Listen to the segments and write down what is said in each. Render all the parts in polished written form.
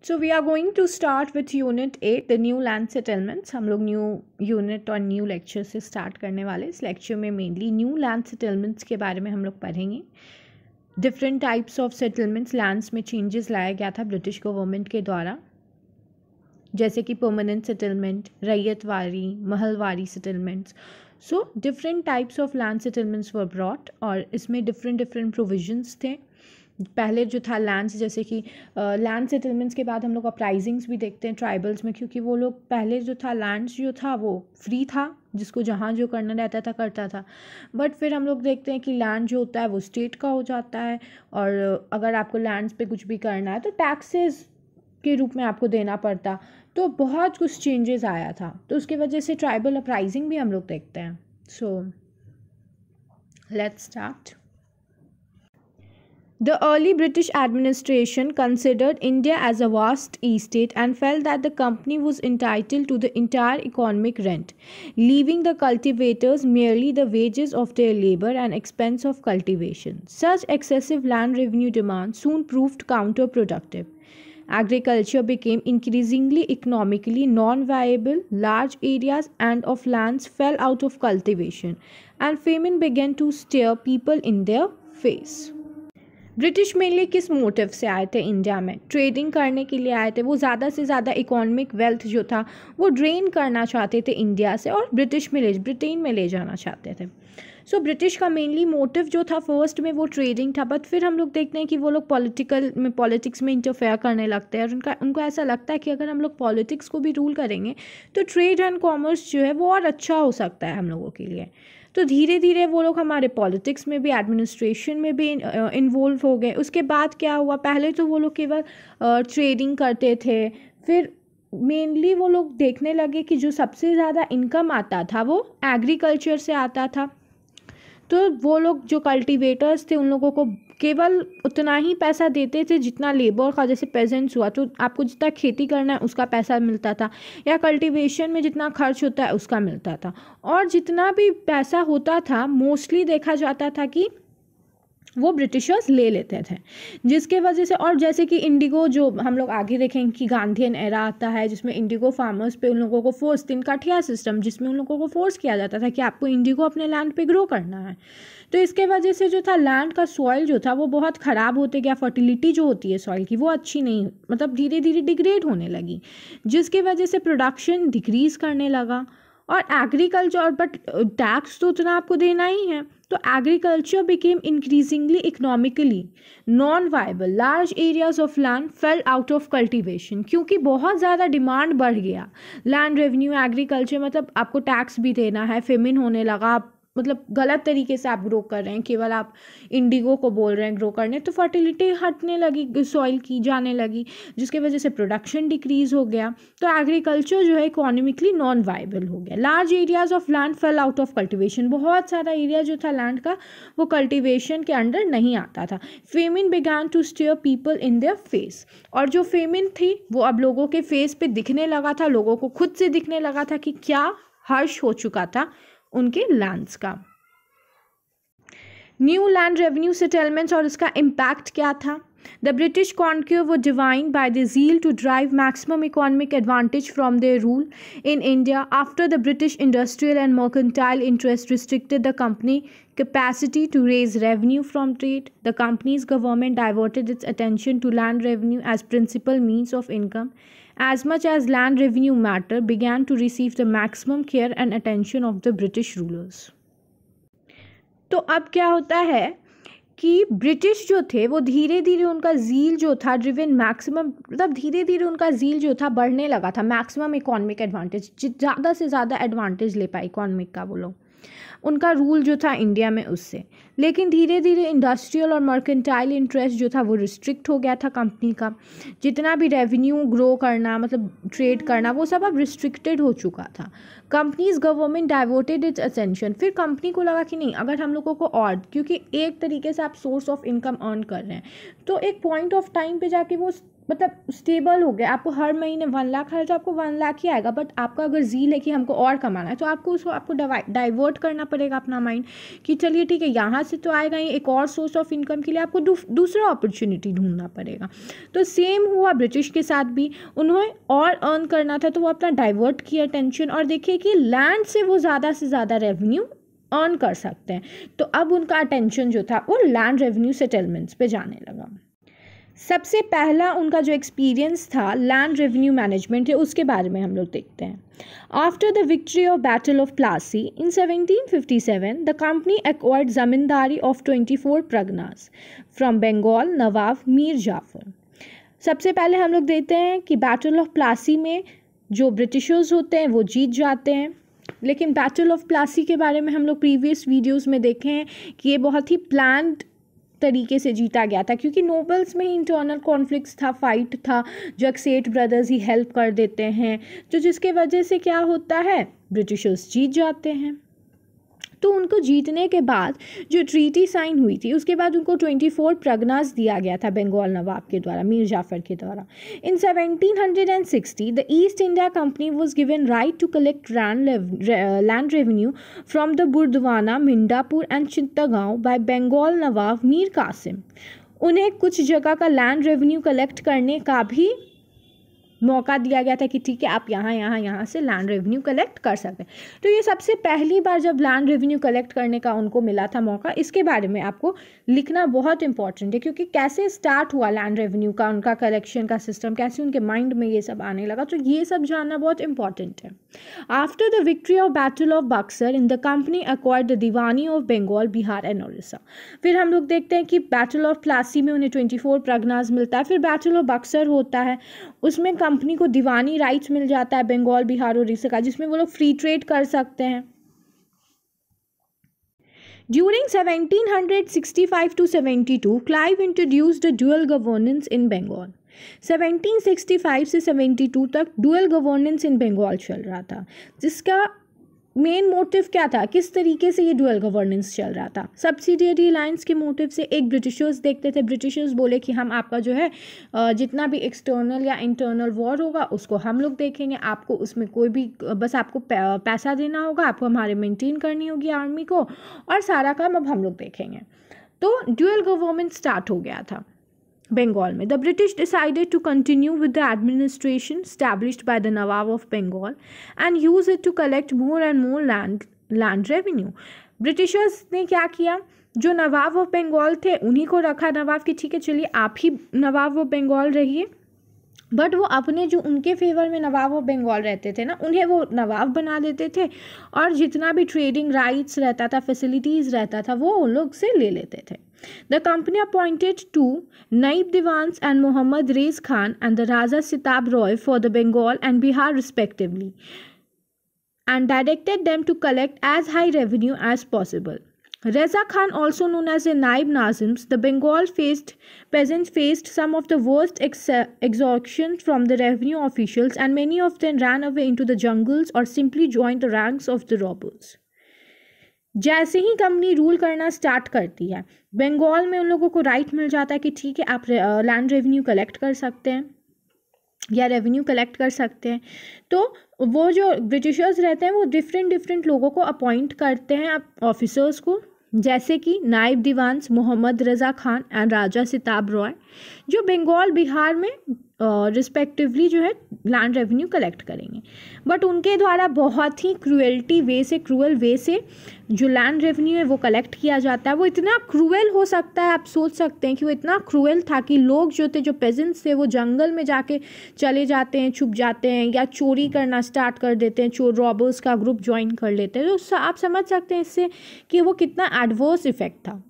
So we are going to start with Unit 8, the new land settlements. हम लोग new unit और new lecture से start करने वाले। इस लेक्चर में मेनली न्यू लैंड सेटलमेंट्स के बारे में हम लोग पढ़ेंगे। Different types of settlements, lands में चेंजेस लाया गया था ब्रिटिश गवर्नमेंट के द्वारा, जैसे कि permanent settlement, Ryotwari, Mahalwari settlements. So different types of land settlements were brought और इसमें डिफरेंट प्रोविजंस थे। पहले जो था लैंड्स, जैसे कि लैंड सेटलमेंट्स के बाद हम लोग अपराइजिंग्स भी देखते हैं ट्राइबल्स में, क्योंकि वो लोग पहले जो था लैंड्स जो था वो फ्री था, जिसको जहाँ जो करना रहता था करता था। बट फिर हम लोग देखते हैं कि लैंड जो होता है वो स्टेट का हो जाता है, और अगर आपको लैंड्स पे कुछ भी करना है तो टैक्सेस के रूप में आपको देना पड़ता। तो बहुत कुछ चेंजेस आया था, तो उसकी वजह से ट्राइबल अपराइजिंग भी हम लोग देखते हैं। So let's start. The early British administration considered India as a vast estate and felt that the company was entitled to the entire economic rent, leaving the cultivators merely the wages of their labor and expense of cultivation. Such excessive land revenue demands soon proved counterproductive. Agriculture became increasingly economically non-viable, large areas and of lands fell out of cultivation, and famine began to stare people in their face. British mainly किस motive से आए थे India में? Trading करने के लिए आए थे। वो ज़्यादा से ज़्यादा इकोनॉमिक वेल्थ जो था वो ड्रेन करना चाहते थे इंडिया से और ब्रिटेन में ले जाना चाहते थे। सो ब्रिटिश का मेनली मोटिव जो था फर्स्ट में वो ट्रेडिंग था, बट फिर हम लोग देखते हैं कि वो लोग पॉलिटिक्स में इंटरफेयर करने लगते हैं, और उनको ऐसा लगता है कि अगर हम लोग पॉलिटिक्स को भी रूल करेंगे तो ट्रेड एंड कॉमर्स जो है वो और अच्छा हो सकता है हम लोगों के लिए। तो धीरे धीरे वो लोग हमारे पॉलिटिक्स में भी, एडमिनिस्ट्रेशन में भी इन्वॉल्व हो गए। उसके बाद क्या हुआ, पहले तो वो लोग केवल ट्रेडिंग करते थे, फिर मेनली वो लोग देखने लगे कि जो सबसे ज़्यादा इनकम आता था वो एग्रीकल्चर से आता था। तो वो लोग जो कल्टीवेटर्स थे उन लोगों को केवल उतना ही पैसा देते थे जितना लेबर का, जैसे पेजेंट्स हुआ तो आपको जितना खेती करना है उसका पैसा मिलता था, या कल्टीवेशन में जितना खर्च होता है उसका मिलता था, और जितना भी पैसा होता था मोस्टली देखा जाता था कि वो ब्रिटिशर्स ले लेते थे, जिसके वजह से। और जैसे कि इंडिगो, जो हम लोग आगे देखेंगे कि गांधीयन एरा आता है जिसमें इंडिगो फार्मर्स पे उन लोगों को फोर्स, तिनकाठिया सिस्टम, जिसमें उन लोगों को फोर्स किया जाता था कि आपको इंडिगो अपने लैंड पे ग्रो करना है। तो इसके वजह से जो था लैंड का सॉइल जो था वो बहुत ख़राब होते गया। फर्टिलिटी जो होती है सॉइल की वो अच्छी नहीं, मतलब धीरे धीरे डिग्रेड होने लगी, जिसके वजह से प्रोडक्शन डिक्रीज़ करने लगा। और एग्रीकल्चर, बट टैक्स तो उतना आपको देना ही है, तो agriculture became increasingly economically non viable, large areas of land fail out of cultivation, क्योंकि बहुत ज़्यादा डिमांड बढ़ गया। लैंड रेवेन्यू, एग्रीकल्चर, मतलब आपको टैक्स भी देना है, फेमिन होने लगा, मतलब गलत तरीके से आप ग्रो कर रहे हैं, केवल आप इंडिगो को बोल रहे हैं ग्रो करने, तो फर्टिलिटी हटने लगी सॉइल की, जाने लगी, जिसके वजह से प्रोडक्शन डिक्रीज हो गया। तो एग्रीकल्चर जो है इकोनॉमिकली नॉन वाइबल हो गया। Large areas of land fail out of cultivation, बहुत सारा एरिया जो था लैंड का वो कल्टिवेशन के अंडर नहीं आता था। Famine began to stare people in their face, और जो फेमिन थी वो अब लोगों के फेस पे दिखने लगा था, लोगों को खुद से दिखने लगा था कि क्या हर्ष हो चुका था उनके लैंड्स का। न्यू लैंड रेवेन्यू सेटलमेंट्स और इसका इम्पैक्ट क्या था? The British conqueror were defined by the zeal to drive maximum economic advantage from their rule in India. After the British industrial and mercantile interest restricted the company capacity to raise revenue from trade, the company's government diverted its attention to land revenue as principal means of income. As much as land revenue matter began to receive the maximum care and attention of the British rulers. तो अब क्या होता है कि British जो थे वो धीरे धीरे उनका ज़ील जो था ड्रिवन मैक्सिमम, मतलब धीरे धीरे उनका ज़ील जो था बढ़ने लगा था। मैक्सिमम इकोनॉमिक एडवांटेज, ज़्यादा से ज़्यादा एडवांटेज ले पाए इकोनॉमिक का वो लोग, उनका रूल जो था इंडिया में उससे। लेकिन धीरे धीरे इंडस्ट्रियल और मर्केंटाइल इंटरेस्ट जो था वो रिस्ट्रिक्ट हो गया था कंपनी का। जितना भी रेवेन्यू ग्रो करना, मतलब ट्रेड करना, वो सब अब रिस्ट्रिक्टेड हो चुका था। Companies government diverted it's attention, फिर कंपनी को लगा कि नहीं, अगर हम लोगों को और, क्योंकि एक तरीके से आप सोर्स ऑफ इनकम अर्न कर रहे हैं, तो एक पॉइंट ऑफ टाइम पे जाके वो मतलब स्टेबल हो गया, आपको हर महीने 1 लाख है तो आपको 1 लाख ही आएगा, बट आपका अगर ज़ील है कि हमको और कमाना है तो आपको डाइवर्ट करना पड़ेगा अपना माइंड कि चलिए ठीक है यहाँ से तो आएगा ही, एक और सोर्स ऑफ इनकम के लिए आपको दूसरा अपॉर्चुनिटी ढूंढना पड़ेगा। तो सेम हुआ ब्रिटिश के साथ भी, उन्हें और अर्न करना था तो वो अपना डाइवर्ट किया टेंशन, और देखिए कि लैंड से वो ज़्यादा से ज़्यादा रेवेन्यू अर्न कर सकते हैं। तो अब उनका अटेंशन जो था वो लैंड रेवेन्यू सेटलमेंट्स पे जाने लगा। सबसे पहला उनका जो एक्सपीरियंस था लैंड रेवेन्यू मैनेजमेंट है, उसके बारे में हम लोग देखते हैं। After the victory of battle of Plassey in 1757 the company acquired zamindari of 24 Parganas from Bengal nawab Mir Jafar. सबसे पहले हम लोग देखते हैं कि बैटल ऑफ प्लासी में जो ब्रिटिशर्स होते हैं वो जीत जाते हैं, लेकिन बैटल ऑफ प्लासी के बारे में हम लोग प्रीवियस वीडियोस में देखे हैं कि ये बहुत ही प्लान्ड तरीके से जीता गया था, क्योंकि नोबल्स में ही इंटरनल कॉन्फ्लिक्ट्स था, फाइट था, जगसेठ ब्रदर्स ही हेल्प कर देते हैं, तो जिसके वजह से क्या होता है ब्रिटिशर्स जीत जाते हैं। तो उनको जीतने के बाद जो ट्रीटी साइन हुई थी उसके बाद उनको 24 प्रगनास दिया गया था बंगाल नवाब के द्वारा, मीर जाफर के द्वारा। In 1760 the East India company was given right to collect land revenue from the Burdwan, Midnapore and Chittagong by Bengal nawab Mir Kasim. उन्हें कुछ जगह का लैंड रेवेन्यू कलेक्ट करने का भी मौका दिया गया था कि ठीक है आप यहाँ से लैंड रेवेन्यू कलेक्ट कर सकते हैं। तो ये सबसे पहली बार जब लैंड रेवेन्यू कलेक्ट करने का उनको मिला था मौका, इसके बारे में आपको लिखना बहुत इंपॉर्टेंट है, क्योंकि कैसे स्टार्ट हुआ लैंड रेवेन्यू का, उनका कलेक्शन का सिस्टम, कैसे उनके माइंड में ये सब आने लगा, तो ये सब जानना बहुत इंपॉर्टेंट है। After the victory of battle of Buxar in the company acquired the Diwani of Bengal, Bihar and Orissa. फिर हम लोग देखते हैं कि बैटल ऑफ प्लासी में उन्हें 24 प्रगनास मिलता है। फिर बैटल ऑफ बक्सर होता है, उसमें कंपनी को दीवानी राइट्स मिल जाता है बंगाल, बिहार और उड़ीसा का, जिसमें वो लोग फ्री ट्रेड कर सकते हैं। During 1765 to 72, Clive introduced a dual governance in Bengal. 1765 से 72 तक डुअल गवर्नेंस इन बंगाल चल रहा था, जिसका मेन मोटिव क्या था, किस तरीके से ये डुअल गवर्नेंस चल रहा था। सब्सिडियरी अलायंस के मोटिव से एक ब्रिटिशर्स देखते थे, ब्रिटिशर्स बोले कि हम आपका जो है जितना भी एक्सटर्नल या इंटरनल वॉर होगा उसको हम लोग देखेंगे, आपको उसमें कोई भी बस आपको पैसा देना होगा, आपको हमारे मेंटेन करनी होगी आर्मी को, और सारा काम अब हम लोग देखेंगे। तो डुअल गवर्नमेंट स्टार्ट हो गया था बंगाल में। The British decided to continue with the administration established by the Nawab of Bengal and use it to collect more and more land revenue. Britishers ने क्या किया, जो नवाब ऑफ बंगाल थे उन्हीं को रखा नवाब की, ठीक है चलिए आप ही नवाब ऑफ बंगाल रहिए, बट वो अपने जो उनके फेवर में नवाब ऑफ बंगाल रहते थे ना, उन्हें वो नवाब बना देते थे, और जितना भी ट्रेडिंग राइट्स रहता था, फैसिलिटीज़ रहता था, वो उन लोग से ले लेते थे। The company appointed two Naib Diwans and Muhammad Rez Khan and the Raja Sitab Roy for the Bengal and Bihar respectively, and directed them to collect as high revenue as possible. Reza Khan, also known as the Naib Nazims, the Bengal peasants faced some of the worst exactions from the revenue officials, and many of them ran away into the jungles or simply joined the ranks of the robbers. जैसे ही company rule करना start करती है, बंगाल में उन लोगों को right मिल जाता है कि ठीक है आप लैंड रेवेन्यू कलेक्ट कर सकते हैं या रेवेन्यू कलेक्ट कर सकते हैं। तो वो जो ब्रिटिशर्स रहते हैं वो डिफरेंट लोगों को अपॉइंट करते हैं ऑफिसर्स को, जैसे कि नायब दीवान्स मोहम्मद रज़ा खान एंड राजा सिताब रॉय, जो बंगाल बिहार में रिस्पेक्टिवली जो है लैंड रेवेन्यू कलेक्ट करेंगे। बट उनके द्वारा बहुत ही क्रूअल वे से जो लैंड रेवेन्यू है वो कलेक्ट किया जाता है। वो इतना क्रूअल हो सकता है, आप सोच सकते हैं कि वो इतना क्रूअल था कि लोग जो थे, जो पेजेंट्स थे, वो जंगल में जाके चले जाते हैं, छुप जाते हैं या चोरी करना स्टार्ट कर देते हैं, चोर रॉबर्स का ग्रुप ज्वाइन कर लेते हैं। तो आप समझ सकते हैं इससे कि वो कितना एडवर्स इफेक्ट था।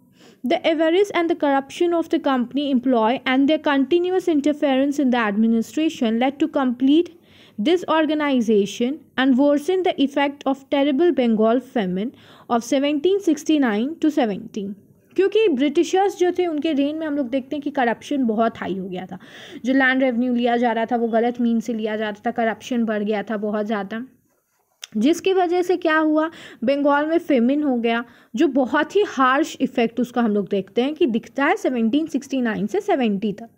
The avarice and the corruption of the company employee and their continuous interference in the administration led to complete disorganization and worsened the effect of terrible Bengal famine of 1769 to 17। क्योंकि Britishers जो थे उनके rain में हम लोग देखते हैं कि करप्शन बहुत हाई हो गया था। जो लैंड रेवेन्यू लिया जा रहा था वो गलत मीन से लिया जाता था, करप्शन बढ़ गया था बहुत ज़्यादा, जिसकी वजह से क्या हुआ, बंगाल में फेमिन हो गया, जो बहुत ही हार्श इफेक्ट उसका हम लोग देखते हैं कि दिखता है 1769 से 70 तक।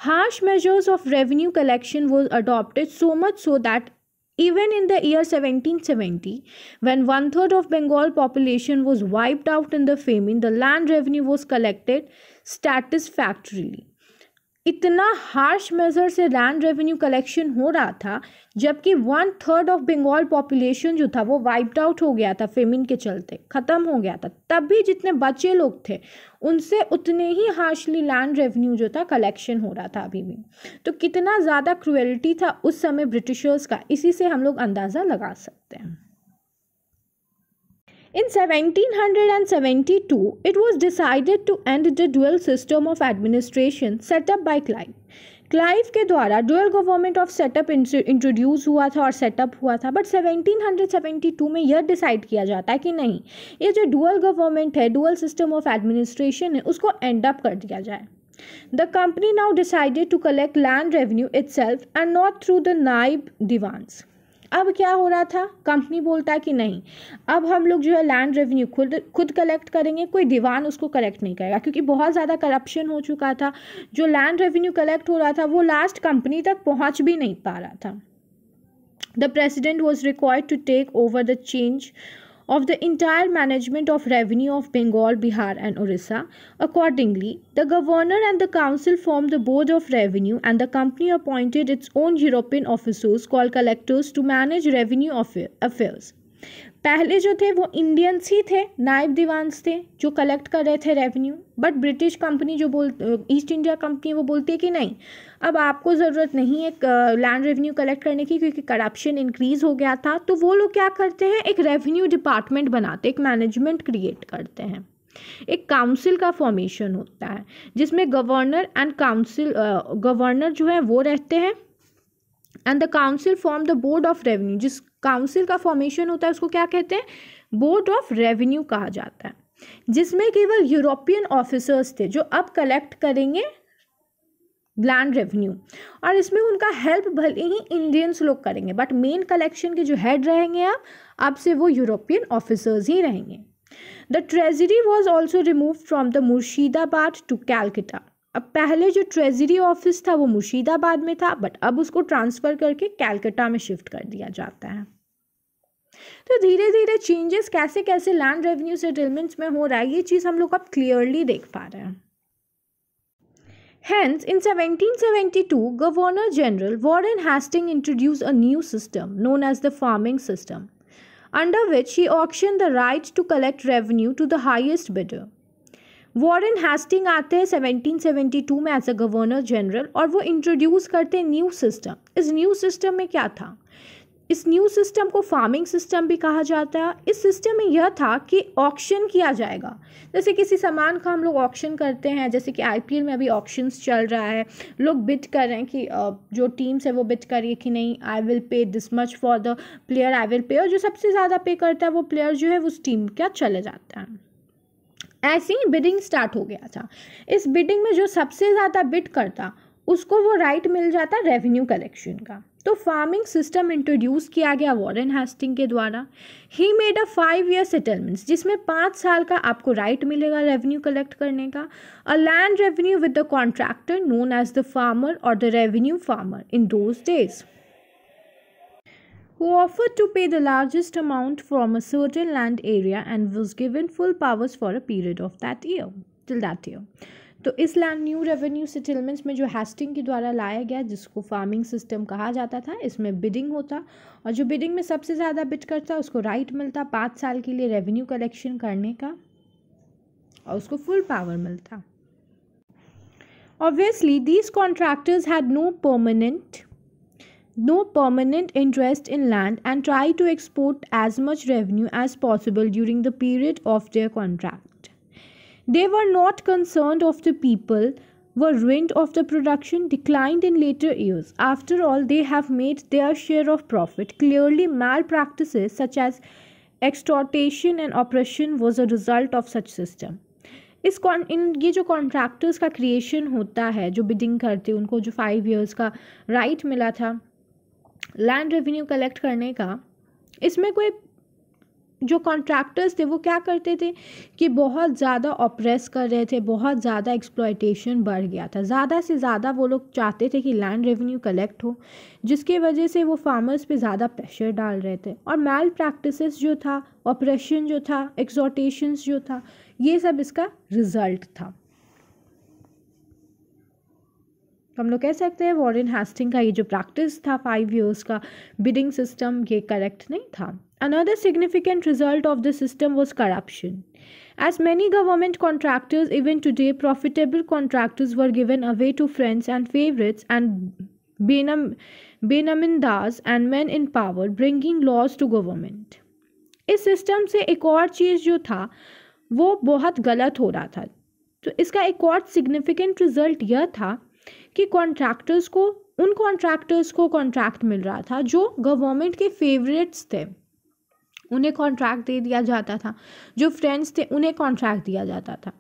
Harsh measures of revenue collection was adopted, so much so that even in the year 1770, when one third of Bengal population was wiped out in the famine, the land revenue was collected satisfactorily. इतना harsh measure से land revenue collection हो रहा था, जबकि one third of Bengal population जो था वो wiped out हो गया था, फेमिन के चलते ख़त्म हो गया था। तब भी जितने बचे लोग थे उनसे उतने ही हार्शली लैंड रेवेन्यू जो था कलेक्शन हो रहा था अभी भी। तो कितना ज़्यादा क्रुएलिटी था उस समय ब्रिटिशर्स का, इसी से हम लोग अंदाज़ा लगा सकते हैं। In 1772, it was decided to end the dual system of administration set up by Clive. Clive के द्वारा dual government of setup introduce हुआ था और सेटअप हुआ था, बट 1772 में यह डिसाइड किया जाता है कि नहीं, ये जो डुअल गवर्नमेंट है, डुअल सिस्टम ऑफ एडमिनिस्ट्रेशन है, उसको एंड अप कर दिया जाए। The company now decided to collect land revenue itself and not through the naib diwans. अब क्या हो रहा था, कंपनी बोलता है कि नहीं, अब हम लोग जो है लैंड रेवेन्यू खुद कलेक्ट करेंगे, कोई दीवान उसको कलेक्ट नहीं करेगा, क्योंकि बहुत ज़्यादा करप्शन हो चुका था। जो लैंड रेवेन्यू कलेक्ट हो रहा था वो लास्ट कंपनी तक पहुंच भी नहीं पा रहा था। The president was required to take over the change of the entire management of revenue of Bengal, Bihar and Orissa. Accordingly, the governor and the council formed the board of revenue, and the company appointed its own European officers called collectors to manage revenue affairs. पहले जो थे वो Indians ही थे, नायब दीवान्स थे जो collect कर रहे थे रेवेन्यू, बट ब्रिटिश कंपनी जो ईस्ट इंडिया कंपनी वो बोलती है कि नहीं, अब आपको ज़रूरत नहीं है लैंड रेवेन्यू कलेक्ट करने की, क्योंकि करप्शन इंक्रीज़ हो गया था। तो वो लोग क्या करते हैं, एक रेवेन्यू डिपार्टमेंट बनाते, एक मैनेजमेंट क्रिएट करते हैं, एक काउंसिल का फॉर्मेशन होता है जिसमें गवर्नर एंड काउंसिल, गवर्नर जो है वो रहते हैं, and the council form the board of revenue. जिस काउंसिल का फॉर्मेशन होता है उसको क्या कहते हैं, बोर्ड ऑफ रेवेन्यू कहा जाता है, जिसमें केवल यूरोपियन ऑफिसर्स थे जो अब कलेक्ट करेंगे लैंड रेवेन्यू, और इसमें उनका हेल्प भले ही इंडियंस लोग करेंगे, बट मेन कलेक्शन के जो हेड रहेंगे अब से वो यूरोपियन ऑफिसर्स ही रहेंगे। The treasury was also remove from the Murshidabad to Calcutta. अब पहले जो ट्रेजरी ऑफिस था वो मुर्शिदाबाद में था, बट अब उसको ट्रांसफ़र करके कैलकटा में शिफ्ट कर दिया जाता है। तो धीरे धीरे चेंजेस कैसे कैसे लैंड रेवेन्यू सेटलमेंट्स में हो रहा है, ये चीज़ हम लोग अब क्लियरली देख पा रहे हैं। Hence, in 1772, Governor General Warren Hastings introduced a new system known as the farming system, under which he auctioned the right to collect revenue to the highest bidder. Warren Hastings आते हैं 1772 में as a governor general, और वो introduce करते हैं new system. इस new system में क्या था, इस न्यू सिस्टम को फार्मिंग सिस्टम भी कहा जाता है। इस सिस्टम में यह था कि ऑक्शन किया जाएगा, जैसे किसी सामान का हम लोग ऑक्शन करते हैं, जैसे कि आईपीएल में अभी ऑक्शंस चल रहा है, लोग बिड कर रहे हैं कि जो टीम्स है वो बिड करिए कि नहीं, I will pay this much for the player, I will pay, और जो सबसे ज़्यादा पे करता है वो प्लेयर जो है उस टीम का चले जाता है। ऐसे ही बिडिंग स्टार्ट हो गया था। इस बिडिंग में जो सबसे ज़्यादा बिड करता उसको वो राइट मिल जाता रेवेन्यू कलेक्शन का। तो फार्मिंग सिस्टम इंट्रोड्यूस किया गया वॉरेन हेस्टिंग के द्वारा। He made a 5 year settlements, जिसमें 5 साल का आपको राइट मिलेगा रेवेन्यू कलेक्ट करने का। A land revenue with the contractor known as the farmer और the revenue farmer in those days, who offered to pay the largest amount from a certain land area and was given full powers for a period of that year, till that year. तो इस land new revenue settlements में जो Hasting के द्वारा लाया गया, जिसको farming system कहा जाता था, इसमें बिडिंग होता, और जो बिडिंग में सबसे ज़्यादा बिड करता उसको राइट मिलता 5 साल के लिए रेवेन्यू कलेक्शन करने का, और उसको फुल पावर मिलता। Obviously, these contractors had no permanent interest in land and try to export as much revenue as possible during the period of their contract. They were not concerned of the people were ruined of the production declined in later years. After all, they have made their share of profit. Clearly, malpractices such as extortion and oppression was a result of such system. ये जो contractors का creation होता है, जो bidding करते हैं, उनको जो 5 ईयर्स का राइट मिला था लैंड रेवेन्यू कलेक्ट करने का, इसमें कोई जो कॉन्ट्रैक्टर्स थे वो क्या करते थे कि बहुत ज़्यादा ऑप्रेस कर रहे थे, बहुत ज़्यादा एक्सप्लॉयटेशन बढ़ गया था, ज़्यादा से ज़्यादा वो लोग चाहते थे कि लैंड रेवेन्यू कलेक्ट हो, जिसके वजह से वो फार्मर्स पे ज़्यादा प्रेशर डाल रहे थे। और मैल प्रैक्टिसेस जो था, ऑपरेशन जो था, एक्सप्लॉयटेशंस जो था, ये सब इसका रिजल्ट था। हम लोग कह सकते हैं वॉरेन हेस्टिंग का ये जो प्रैक्टिस था 5 years का बिडिंग सिस्टम, ये करेक्ट नहीं था। Another significant result of the system was corruption. As many government contractors, even today, profitable contractors were given away to friends and favorites and benamindas and men in power, bringing laws to government. इस system से एक और चीज़ जो था वो बहुत गलत हो रहा था। तो इसका एक और सिग्निफिकेंट रिजल्ट यह था कि उन कॉन्ट्रैक्टर्स को कॉन्ट्रैक्ट मिल रहा था जो गवर्नमेंट के फेवरेट्स थे, उन्हें कॉन्ट्रैक्ट दे दिया जाता था। जो फ्रेंड्स थे उन्हें कॉन्ट्रैक्ट दिया जाता था।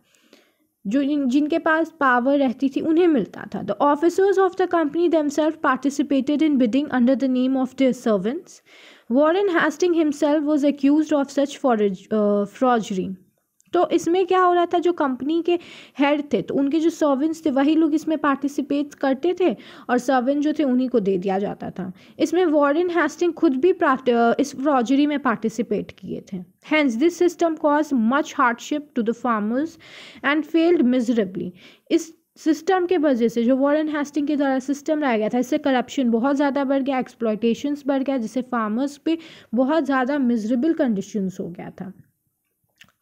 जो जिनके पास पावर रहती थी उन्हें मिलता था। The officers of the company themselves participated in bidding under the name of their servants. Warren Hasting himself was accused of such fraudery. तो इसमें क्या हो रहा था, जो कंपनी के हेड थे तो उनके जो सर्वेंट्स थे वही लोग इसमें पार्टिसिपेट करते थे और सर्वेंट जो थे उन्हीं को दे दिया जाता था। इसमें वॉरेन हेस्टिंग खुद भी इस फ्रॉडरी में पार्टिसिपेट किए थे। Hence this system cause much hardship to the farmers and failed miserably. इस सिस्टम के वजह से जो वॉरेन हेस्टिंग के द्वारा सिस्टम लाया गया था, इससे करप्शन बहुत ज़्यादा बढ़ गया, एक्सप्लॉयटेशंस बढ़ गया, जिससे फार्मर्स पे बहुत ज़्यादा मिजरेबल कंडीशंस हो गया था।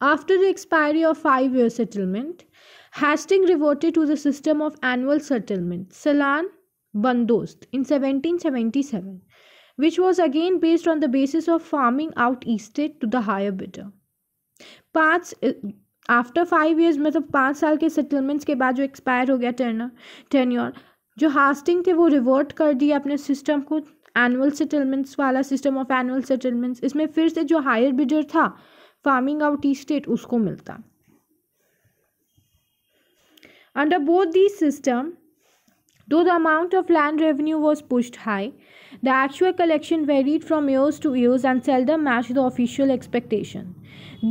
After the expiry of 5-year settlement, Hastings reverted to the system of annual settlement, Salan Bandost, in 1777, which was again based on the basis of farming out estate to the higher bidder. After 5 years, मतलब 5 साल के settlements के बाद जो expire हो गया tenure, जो Hastings थे वो रिवर्ट कर दिया अपने सिस्टम को, एनुअल सेटलमेंट्स वाला सिस्टम ऑफ एनुअल सेटलमेंट्स। इसमें फिर से जो हायर बिडर था फार्मिंग आउट स्टेट उसको मिलता। Under both these system, though the amount of land revenue was pushed high, the actual collection varied from years to years and seldom matched the official expectation.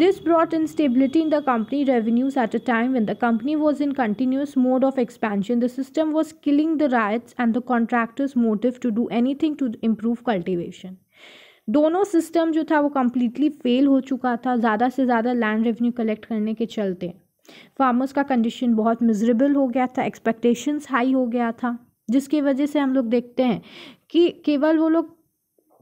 This brought instability in the company revenues at a time when the company was in continuous mode of expansion. The system was killing the riots and the contractors' motive to do anything to improve cultivation. दोनों system जो था वो completely fail हो चुका था। ज़्यादा से ज़्यादा लैंड रेवेन्यू कलेक्ट करने के चलते फार्मर्स का कंडीशन बहुत मिजरेबल हो गया था, एक्सपेक्टेशंस हाई हो गया था, जिसकी वजह से हम लोग देखते हैं कि केवल वो लोग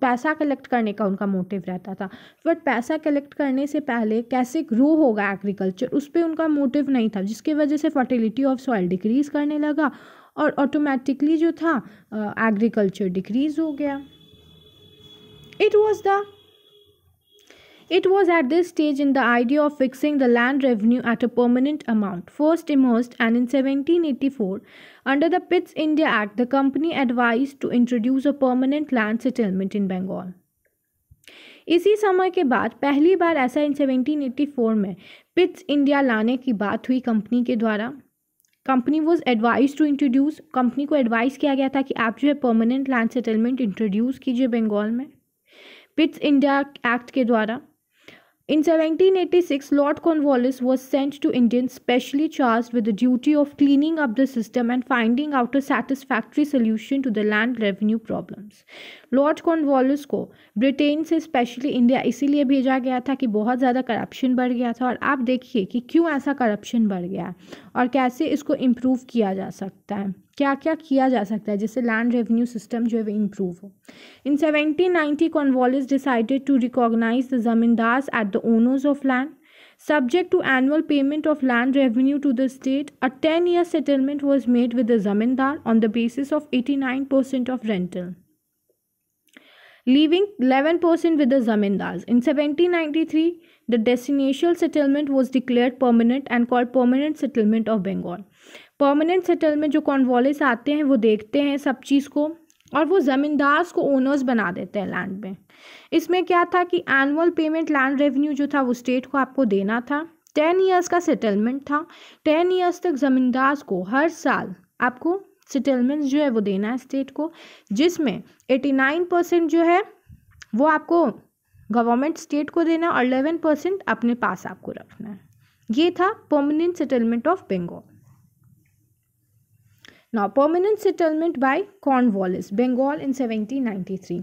पैसा कलेक्ट करने का उनका मोटिव रहता था, बट पैसा कलेक्ट करने से पहले कैसे ग्रो होगा एग्रीकल्चर उस पर उनका मोटिव नहीं था, जिसकी वजह से फर्टिलिटी ऑफ सॉइल डिक्रीज़ करने लगा और ऑटोमेटिकली जो था एग्रीकल्चर डिक्रीज़ हो गया। It was at this stage in the idea of fixing the land revenue at a permanent amount first emerged, and in 1784, under the Pitt's India Act, the company advised to introduce a permanent land settlement in Bengal. इसी समय के बाद पहली बार ऐसा इन 1784 में Pitt's India लाने की बात हुई कंपनी के द्वारा। Company was advise to introduce, company को एडवाइस किया गया था कि आप जो है परमानेंट लैंड सेटलमेंट इंट्रोड्यूस कीजिए बंगाल में पिट्स इंडिया एक्ट के द्वारा। In 1786, Lord Cornwallis was sent to Indians specially charged with the duty of cleaning up the system and finding out a satisfactory solution to the land revenue problems. Lord Cornwallis को Britain से specially India इसीलिए भेजा गया था कि बहुत ज़्यादा corruption बढ़ गया था, और आप देखिए कि क्यों ऐसा करप्शन बढ़ गया और कैसे इसको इम्प्रूव किया जा सकता है, क्या क्या किया जा सकता है जिससे लैंड रेवेन्यू सिस्टम जो है वो इम्प्रूव हो। In 1790 Cornwallis decided to recognise the zamindars at the owners of land subject to annual payment of land revenue to the state. A 10-year settlement was made with the zamindar on the basis of 89% of rental, leaving 11% with the zamindars. In 1793, the decennial settlement was declared permanent and called Permanent Settlement of Bengal. Permanent settlement जो Cornwallis आते हैं वो देखते हैं सब चीज़ को और वो ज़मींदार्स को ओनर्स बना देते हैं लैंड में। इसमें क्या था कि एनुअल पेमेंट लैंड रेवेन्यू जो था वो स्टेट को आपको देना था। 10 ईयर्स का सेटलमेंट था। 10 ईयर्स तक ज़मींदार्स को हर साल आपको सेटलमेंट जो है वो देना है स्टेट को, जिसमें 89% जो है वो आपको गवर्नमेंट स्टेट को देना और 11% अपने पास आपको रखना है। ये था permanent settlement of Bengal. Now, permanent settlement by Cornwallis, Bengal in 1793.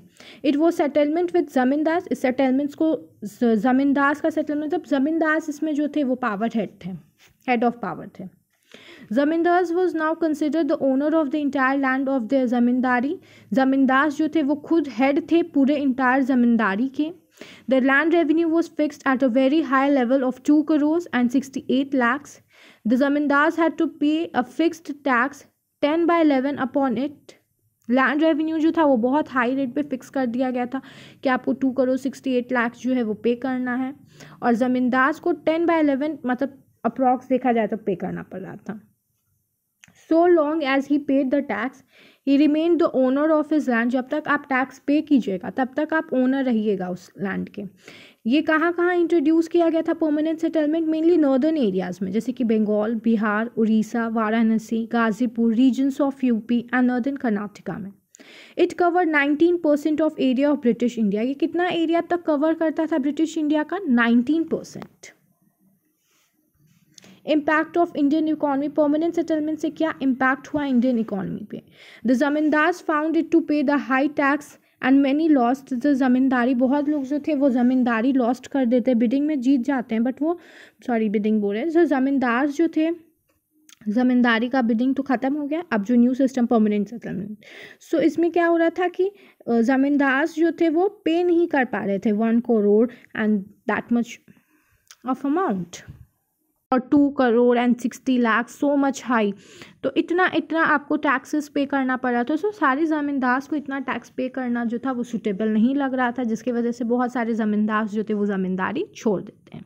It was settlement with जमींदार। इस सेटलमेंट्स को जमींदार का सेटलमेंट, जब जमींदार इसमें जो थे वो पावर हेड थे, हेड ऑफ पावर थे। Zamindar was now consider the owner of the entire land of the zamindari. जमींदार जो थे वो खुद हेड थे पूरे इंटायर जमींदारी के। The land revenue was fixed at a very high level of 2 crores and 68 lakhs. The जमींदार हैड टू पे a fixed tax 10/11 upon it. Land revenue जो था वो बहुत हाई रेट पे फिक्स कर दिया गया था कि आपको 2 crore 68 लाख जो है वो पे करना है, और ज़मींदार को 10/11 मतलब अप्रॉक्स देखा जाए तो पे करना पड़ रहा था। So long as he paid the tax he remain the owner of his land. जब तक आप टैक्स पे कीजिएगा तब तक आप ओनर रहिएगा उस लैंड के। ये कहाँ कहाँ इंट्रोड्यूस किया गया था permanent settlement? Mainly northern areas में, जैसे कि Bengal, Bihar, Orissa, Varanasi, Ghazipur, regions of UP and northern Karnataka में। It cover 19% of area of British India. ये कितना एरिया तक कवर करता था ब्रिटिश इंडिया का? 19%। Impact of Indian economy, permanent settlement से क्या इम्पैक्ट हुआ इंडियन इकोनॉमी पे? The zamindars found it to pay the high tax and many lost the zamindari. बहुत लोग जो थे वो जमींदारी लॉस्ट कर देते, बिडिंग में जीत जाते हैं बट वो बिडिंग बोल रहे हैं, जो जमींदार जो थे जमींदारी का बिडिंग तो ख़त्म हो गया। अब जो न्यू सिस्टम परमानेंट सेटलमेंट, सो इसमें क्या हो रहा था कि जमींदार जो थे वो पे नहीं कर पा रहे थे 1 crore and that much of amount, और 2 crore and 60 lakhs, so much high. तो इतना आपको टैक्सेस पे करना पड़ा था। सो सारे ज़मींदार को इतना टैक्स पे करना जो था वो सूटेबल नहीं लग रहा था, जिसकी वजह से बहुत सारे ज़मींदार जो थे वो ज़मींदारी छोड़ देते हैं।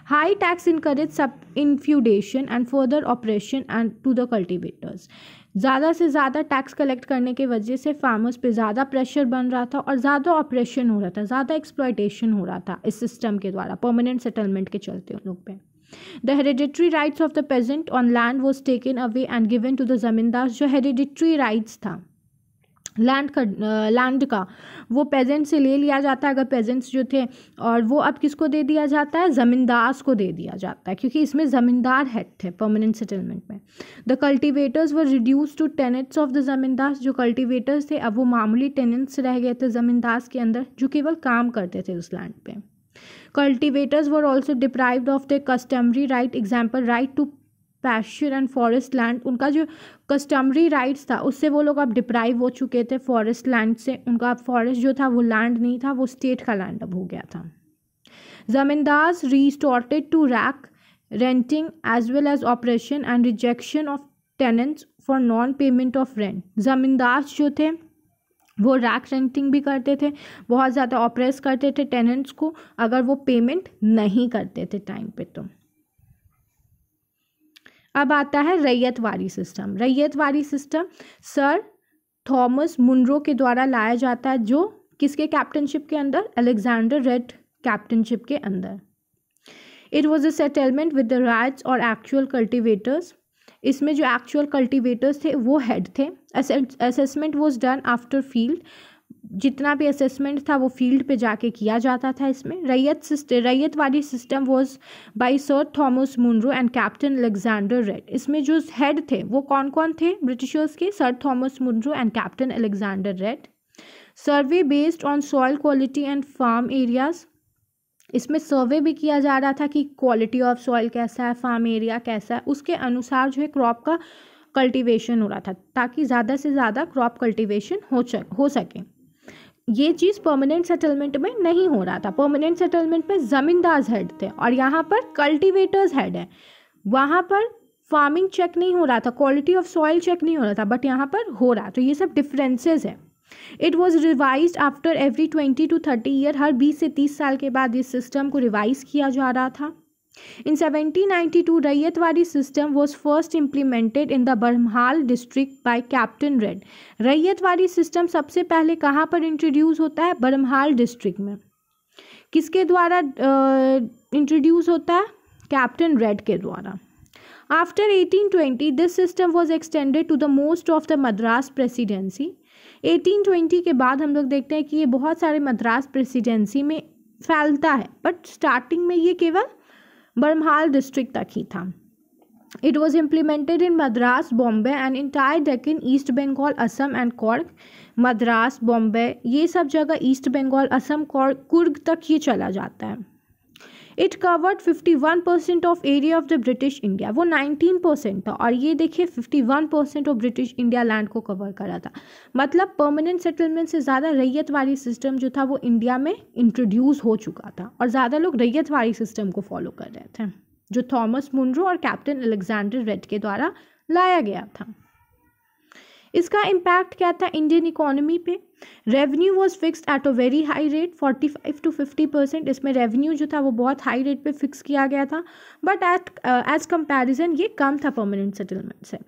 High tax encourage subinfeudation and further operation and to the cultivators. ज़्यादा से ज़्यादा टैक्स कलेक्ट करने की वजह से फार्मर्स पे ज़्यादा प्रेशर बन रहा था और ज़्यादा ऑपरेशन हो रहा था, ज़्यादा एक्सप्लॉयटेशन हो रहा था इस सिस्टम के द्वारा, परमानेंट सेटलमेंट के चलते उन लोग पे। The hereditary rights of the peasant on land was taken away and given to the जमींदार। जो hereditary rights था लैंड का वो पेजेंट से ले लिया जाता है, अगर पेजेंट्स जो थे, और वो अब किसको दे दिया जाता है? ज़मींदार को दे दिया जाता है, क्योंकि इसमें ज़मींदार हेड थे परमानेंट सेटलमेंट में। The cultivators were reduce to tenants of the zamindar. जो कल्टिवेटर्स थे अब वो मामूली टेनेंट्स रह गए थे ज़मींदार के अंदर, जो केवल काम करते थे उस लैंड पे। Cultivators were also deprived of their customary right, example right to pasture and forest land। उनका जो customary rights था उससे वो लोग अब डिप्राइव हो चुके थे फॉरेस्ट लैंड से। उनका अब फॉरेस्ट जो था वो लैंड नहीं था, वो स्टेट का लैंड अब हो गया था। Zamindars resorted to rack renting as well as operation and rejection of tenants for non payment of rent. जमींदार जो थे वो रैक रेंटिंग भी करते थे, बहुत ज़्यादा ऑपरेस करते थे टेनेंट्स को अगर वो पेमेंट नहीं करते थे टाइम पे। तो अब आता है Ryotwari system. Ryotwari system Sir Thomas Munro के द्वारा लाया जाता है, जो किसके कैप्टनशिप के अंदर? अलेक्जेंडर रेड कैप्टनशिप के अंदर। It was a settlement with the rights और एक्चुअल कल्टिवेटर्स। इसमें जो एक्चुअल कल्टिवेटर्स थे वो हेड थे। Assessment was done after field. जितना भी असेसमेंट था वो फील्ड पे जाके किया जाता था। इसमें Ryotwari system was by Sir Thomas Munro and captain Alexander Read. इसमें जो हेड थे वो कौन कौन थे ब्रिटिशर्स के? Sir Thomas Munro and captain Alexander Read. Survey based on soil quality and farm areas. इसमें सर्वे भी किया जा रहा था कि क्वालिटी ऑफ सॉइल कैसा है, फार्म एरिया कैसा है, उसके अनुसार जो है क्रॉप का कल्टीवेशन हो रहा था, ताकि ज़्यादा से ज़्यादा क्रॉप कल्टीवेशन हो सके। ये चीज़ परमानेंट सेटलमेंट में नहीं हो रहा था। परमानेंट सेटलमेंट में ज़मींदार हेड थे और यहाँ पर कल्टीवेटर्स हेड है। वहाँ पर फार्मिंग चेक नहीं हो रहा था, क्वालिटी ऑफ सॉइल चेक नहीं हो रहा था, बट यहाँ पर हो रहा। तो ये सब डिफरेंसेस है। It was revise after every 20 to 30 year. हर 20 से 30 साल के बाद इस सिस्टम को रिवाइज किया जा रहा था। In 1792 Ryotwari system was first implemented in the Baramahal district by Captain Read. Ryotwari system सबसे पहले कहाँ पर इंट्रोड्यूस होता है? बरमहाल डिस्ट्रिक्ट में। किसके द्वारा इंट्रोड्यूस होता है? कैप्टन रेड के द्वारा। After 1820 this system was extended to the most of the Madras presidency. 1820 के बाद हम लोग देखते हैं कि ये बहुत सारे मद्रास प्रेसिडेंसी में फैलता है, बट स्टार्टिंग में ये केवल बरमहाल डिस्ट्रिक्ट तक ही था। It was implemented in Madras, Bombay and entire Deccan, East Bengal, Assam and Cork. Madras, Bombay, ये सब जगह ईस्ट बंगाल, असम, कुर्ग तक ये चला जाता है। It covered 51% of area of the British India, वो 19% था, और ये देखिए 51% ऑफ ब्रिटिश इंडिया लैंड को कवर करा था। मतलब परमानेंट सेटलमेंट से ज़्यादा रैयतवाड़ी सिस्टम जो था वो इंडिया में इंट्रोड्यूस हो चुका था, और ज़्यादा लोग रैयतवाड़ी सिस्टम को फॉलो कर रहे थे, जो थॉमस मुनरो और कैप्टन अलेक्जेंडर रेड के द्वारा लाया गया था। इसका इम्पैक्ट क्या था इंडियन इकोनॉमी पे? Revenue was fixed at a very high rate, 45 to 50%। इसमें रेवेन्यू जो था वो बहुत हाई रेट पे फिक्स किया गया था, बट एज कंपैरिजन ये कम था परमानेंट सेटलमेंट से।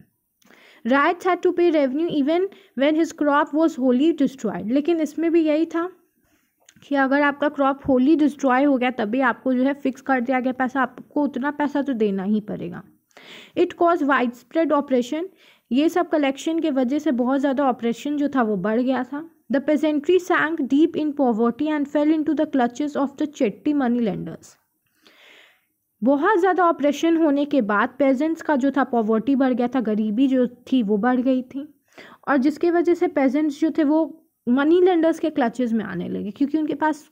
राइट्स हैड टू पे revenue even when his crop was Holi destroyed, लेकिन इसमें भी यही था कि अगर आपका क्रॉप होली डिस्ट्रॉय हो गया तभी आपको जो है फिक्स कर दिया गया पैसा, आपको उतना पैसा तो देना ही पड़ेगा। It cause wide spread operation, ये सब कलेक्शन के वजह से बहुत ज़्यादा ऑपरेशन जो था वो बढ़ गया था। The peasantry sank deep in poverty and fell into the clutches of the Chetty money lenders. बहुत ज़्यादा ऑपरेशन होने के बाद पेजेंट्स का जो था पॉवर्टी बढ़ गया था, गरीबी जो थी वो बढ़ गई थी, और जिसकी वजह से पेजेंट्स जो थे वो मनी लेंडर्स के क्लचेस में आने लगे, क्योंकि उनके पास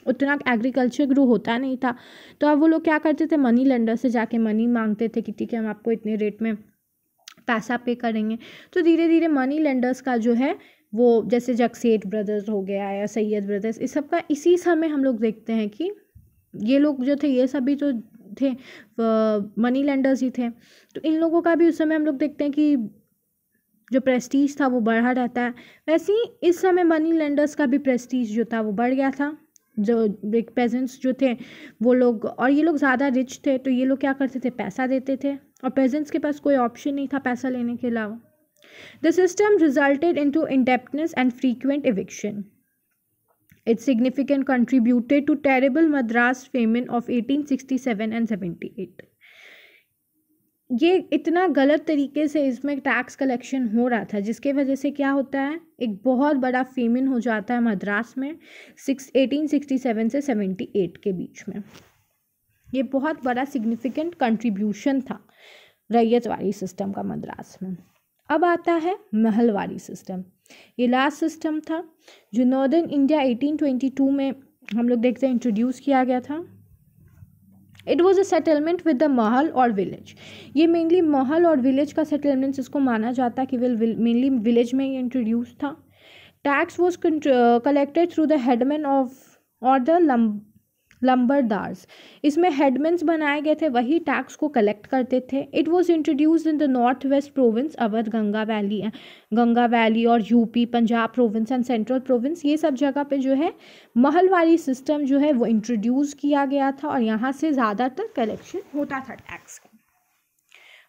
उतना एग्रीकल्चर ग्रो होता नहीं था। तो अब वो लोग क्या करते थे, मनी लेंडर से जाके मनी मांगते थे कि ठीक है हम आपको इतने रेट में पैसा पे करेंगे। तो धीरे धीरे मनी लेंडर्स का जो है वो, जैसे जगसेठ ब्रदर्स हो गया या सैयद ब्रदर्स, इस सब का इसी समय हम लोग देखते हैं कि ये लोग जो थे ये सभी तो थे मनी लेंडर्स ही थे। तो इन लोगों का भी उस समय हम लोग देखते हैं कि जो प्रेस्टीज था वो बढ़ा रहता है। वैसे ही इस समय मनी लेंडर्स का भी प्रेस्टीज जो था वो बढ़ गया था। जो बिग पेजेंट्स जो थे वो लोग, और ये लोग ज़्यादा रिच थे, तो ये लोग क्या करते थे, पैसा देते थे, और पेजेंट्स के पास कोई ऑप्शन नहीं था पैसा लेने के अलावा। The system resulted into indebtedness and frequent eviction. It significantly contributed to terrible Madras famine of 1867 and 78. ये इतना गलत तरीके से इसमें टैक्स कलेक्शन हो रहा था, जिसके वजह से क्या होता है, एक बहुत बड़ा फेमिन हो जाता है मद्रास में 1867 से 78 के बीच में। ये बहुत बड़ा सिग्निफिकेंट कंट्रीब्यूशन था रैयतवाड़ी सिस्टम का मद्रास में। अब आता है महलवाड़ी सिस्टम। ये लास्ट सिस्टम था जो नॉर्दर्न इंडिया 1822 में हम लोग देखते हैं इंट्रोड्यूस किया गया था। It was a settlement with the महल और विलेज। ये मेनली महल और विलेज का सेटलमेंट इसको माना जाता है कि मेनली विलेज में ये इंट्रोड्यूस था। Tax was collected through the headman of और द लंबरदार्स। इसमें हेडमैन्स बनाए गए थे, वही टैक्स को कलेक्ट करते थे। It was introduced in the north west province, Awadh, Ganga valley और UP, Punjab province and central province, ये सब जगह पे जो है महलवाड़ी सिस्टम जो है वो इंट्रोड्यूस किया गया था, और यहाँ से ज़्यादातर कलेक्शन होता था टैक्स का।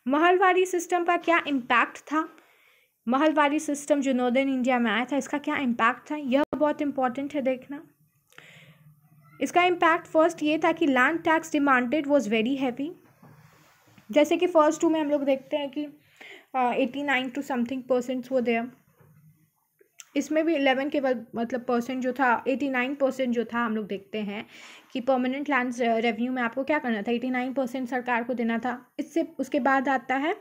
महलवाड़ी सिस्टम का क्या इम्पैक्ट था? महलवाड़ी सिस्टम जो नॉर्दर्न इंडिया में आया था, इसका क्या इम्पैक्ट था, यह बहुत इंपॉर्टेंट है देखना। इसका इम्पैक्ट फर्स्ट ये था कि land tax demanded was very heavy. जैसे कि फर्स्ट टू में हम लोग देखते हैं कि 89 to something परसेंट्स वो देयर। इसमें भी 11 केवल मतलब परसेंट जो था, 89% जो था हम लोग देखते हैं कि परमानेंट लैंड रेवेन्यू में आपको क्या करना था, 89% सरकार को देना था। इससे उसके बाद आता है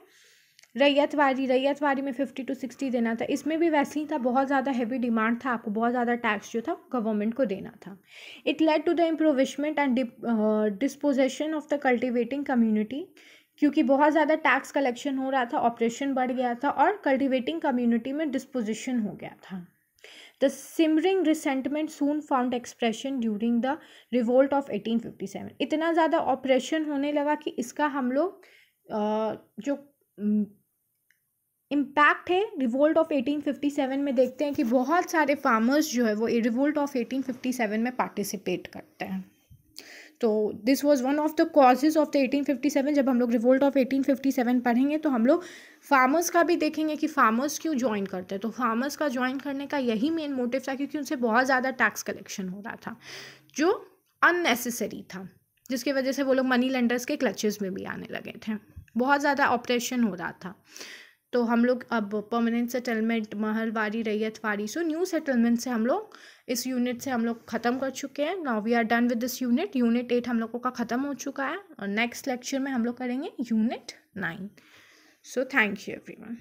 रैयतवाड़ी में 50 to 60 देना था। इसमें भी वैसे ही था, बहुत ज़्यादा हैवी डिमांड था, आपको बहुत ज़्यादा टैक्स जो था गवर्नमेंट को देना था। It led to the impoverishment and dispossession of the cultivating community, क्योंकि बहुत ज़्यादा टैक्स कलेक्शन हो रहा था, ऑपरेशन बढ़ गया था, और कल्टिवेटिंग कम्युनिटी में डिस्पोजिशन हो गया था। The simmering resentment soon found expression during the revolt of 1857। इतना ज़्यादा ऑपरेशन होने लगा कि इसका हम लोग जो इम्पैक्ट है रिवोल्ट ऑफ 1857 में देखते हैं कि बहुत सारे फार्मर्स जो है वो रिवोल्ट ऑफ 1857 में पार्टिसिपेट करते हैं। तो this was one of the causes of the 1857। जब हम लोग रिवोल्ट ऑफ 1857 पढ़ेंगे तो हम लोग फार्मर्स का भी देखेंगे कि फार्मर्स क्यों ज्वाइन करते हैं। तो फार्मर्स का ज्वाइन करने का यही मेन मोटिव था, क्योंकि उनसे बहुत ज़्यादा टैक्स कलेक्शन हो रहा था जो अननेसेसरी था, जिसकी वजह से वो लोग मनी लेंडर्स के क्लचेस में भी आने लगे थे, बहुत ज़्यादा ऑपरेशन हो रहा था। तो हम लोग अब permanent settlement, Mahalwari, Ryotwari, so new settlement से हम लोग इस यूनिट से हम लोग ख़त्म कर चुके हैं. Now we are done with this unit. Unit 8 हम लोगों का ख़त्म हो चुका है और नेक्स्ट लेक्चर में हम लोग करेंगे unit 9. So thank you everyone.